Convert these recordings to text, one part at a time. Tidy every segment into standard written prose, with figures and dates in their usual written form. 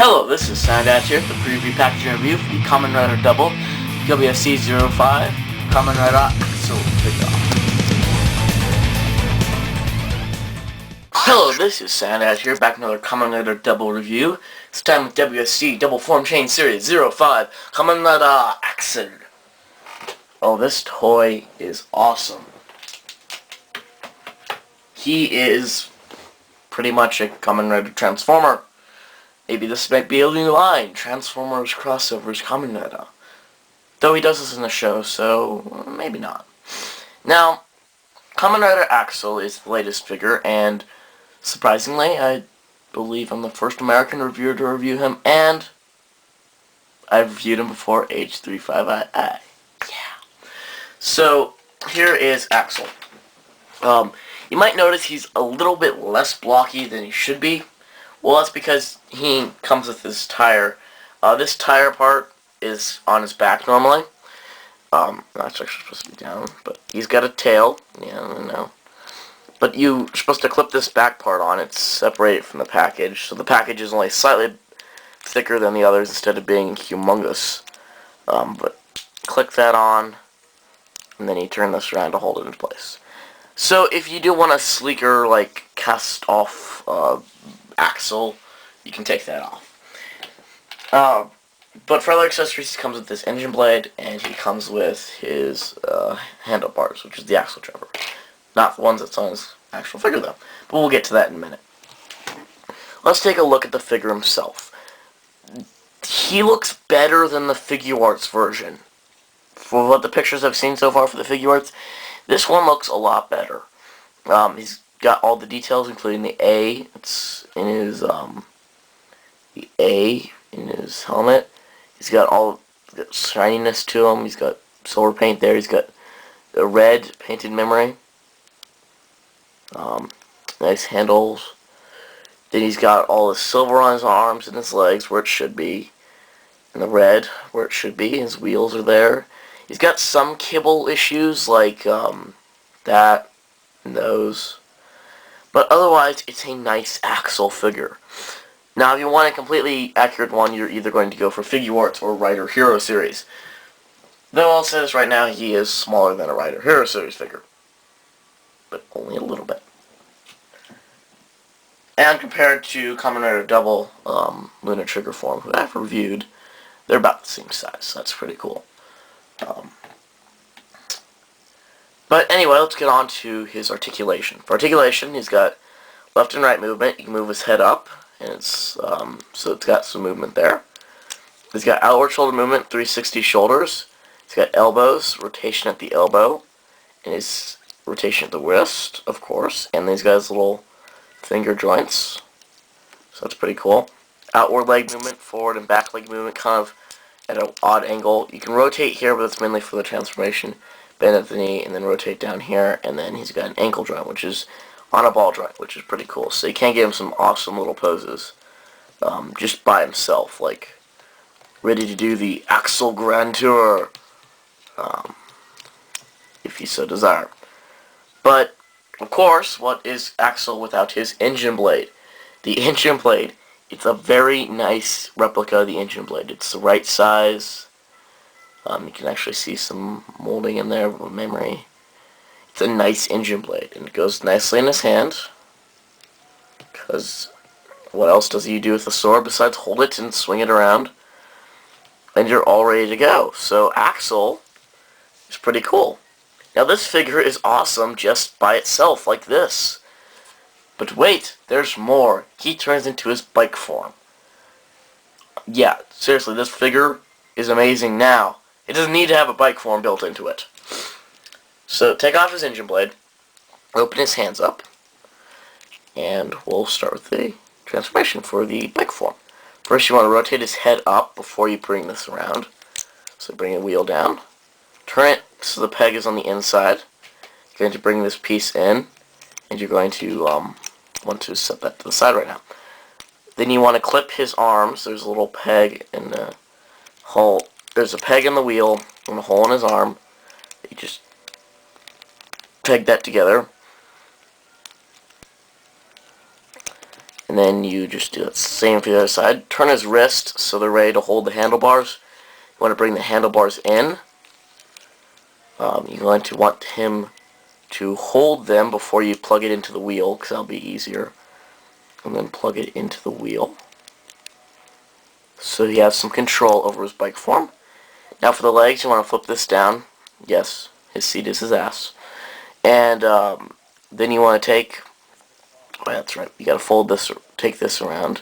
Hello, this is Soundout here for the preview packaging review for the Kamen Rider Double WFC 05 Kamen Rider Axel figure. Hello, this is Soundout here, back with another Kamen Rider Double review. This time with WFC Double Form Chain Series 05 Kamen Rider Axel. Oh, this toy is awesome. He is pretty much a Kamen Rider Transformer. Maybe this might be a new line, Transformers crossovers Kamen Rider. Though he does this in the show, so maybe not. Now, Kamen Rider Axel is the latest figure, and surprisingly, I believe I'm the first American reviewer to review him, and I've reviewed him before age 35II. Yeah. So, here is Axel. You might notice he's a little bit less blocky than he should be. Well, that's because he comes with this tire. This tire part is on his back normally. That's actually supposed to be down, but he's got a tail. Yeah, I know. But you're supposed to clip this back part on. It's separated from the package, so the package is only slightly thicker than the others instead of being humongous. But click that on, and then you turn this around to hold it in place. So if you do want a sleeker, like, cast-off Axel, you can take that off. But for other accessories, he comes with this engine blade, and he comes with his handlebars, which is the Axel Trevor. Not the ones that's on his actual figure, though. But we'll get to that in a minute. Let's take a look at the figure himself. He looks better than the Figure Arts version. For what the pictures I've seen so far for the Figure Arts, this one looks a lot better. He's got all the details, including the A. It's in his the A in his helmet. He's got all the shininess to him. He's got silver paint there. He's got a red painted memory. Nice handles. Then he's got all the silver on his arms and his legs where it should be, and the red where it should be. His wheels are there. He's got some kibble issues like that and those. But otherwise, it's a nice Axel figure. Now, if you want a completely accurate one, you're either going to go for Figure Arts or Rider Hero Series. Though I'll say this right now, he is smaller than a Rider Hero Series figure. But only a little bit. And compared to Kamen Rider Double, Lunar Trigger form, who I've reviewed, they're about the same size, so that's pretty cool. But anyway, let's get on to his articulation. For articulation, he's got left and right movement. You can move his head up, and it's so it's got some movement there. He's got outward shoulder movement, 360 shoulders. He's got elbows, rotation at the elbow, and his rotation at the wrist, of course. And then he's got his little finger joints, so that's pretty cool. Outward leg movement, forward and back leg movement, kind of at an odd angle. You can rotate here, but it's mainly for the transformation. Bend at the knee, and then rotate down here, and then he's got an ankle joint, which is on a ball joint, which is pretty cool. So you can get him some awesome little poses just by himself, like ready to do the Axel Grand Tour, if you so desire. But, of course, what is Axel without his engine blade? The engine blade, it's a very nice replica of the engine blade. It's the right size. You can actually see some molding in there with memory. It's a nice engine blade, and it goes nicely in his hand. Because what else does he do with the sword besides hold it and swing it around? And you're all ready to go. So Axel is pretty cool. Now this figure is awesome just by itself, like this. But wait, there's more. He turns into his bike form. Yeah, seriously, this figure is amazing now. It doesn't need to have a bike form built into it. So take off his engine blade, open his hands up, and we'll start with the transformation for the bike form. First you want to rotate his head up before you bring this around. So bring the wheel down. Turn it so the peg is on the inside. You're going to bring this piece in, and you're going to want to set that to the side right now. Then you want to clip his arms. There's a little peg in the hole. There's a peg in the wheel and a hole in his arm. You just peg that together. And then you just do the same for the other side. Turn his wrist so they're ready to hold the handlebars. You want to bring the handlebars in. You're going to want him to hold them before you plug it into the wheel, because that'll be easier. And then plug it into the wheel, so he has some control over his bike form. Now for the legs, you want to flip this down. Yes, his seat is his ass. And then you want to take, oh, that's right, you got to fold this, take this around,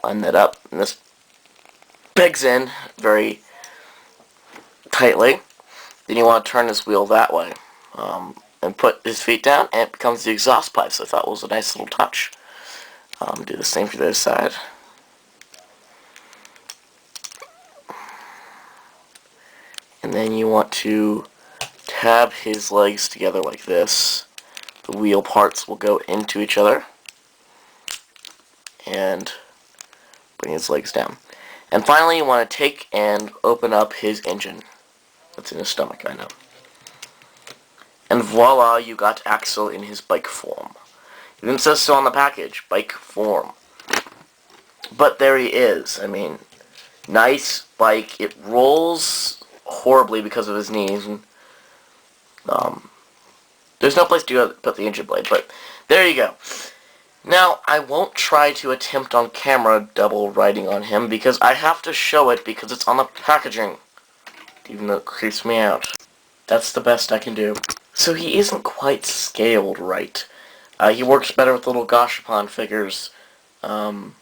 line that up, and this pegs in very tightly. Then you want to turn this wheel that way, and put his feet down, and it becomes the exhaust pipe. So I thought it was a nice little touch. Do the same for the other side. And then you want to tab his legs together like this. The wheel parts will go into each other. And bring his legs down. And finally, you want to take and open up his engine. That's in his stomach, I know. And voila, you got Axel in his bike form. It even says so on the package, bike form. But there he is. I mean, nice bike. It rolls horribly because of his knees. And, there's no place to put the engine blade, but there you go. Now, I won't try to attempt on camera double riding on him because I have to show it because it's on the packaging. Even though it creeps me out. That's the best I can do. So he isn't quite scaled right. He works better with little Gashapon figures. It's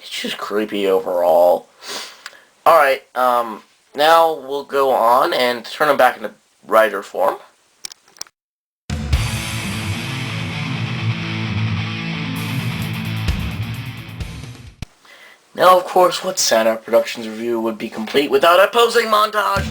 just creepy overall. Alright, now we'll go on and turn him back into rider form. Now, of course, what Soundout Productions review would be complete without a posing montage?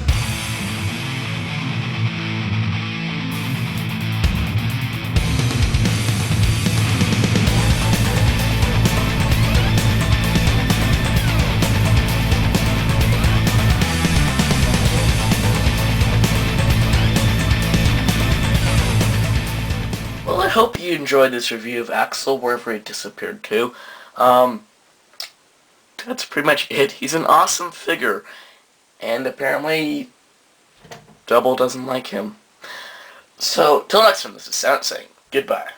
Well, I hope you enjoyed this review of Axel, wherever he disappeared to. That's pretty much it. He's an awesome figure. And apparently, Double doesn't like him. So, till next time, this is Soundout saying goodbye.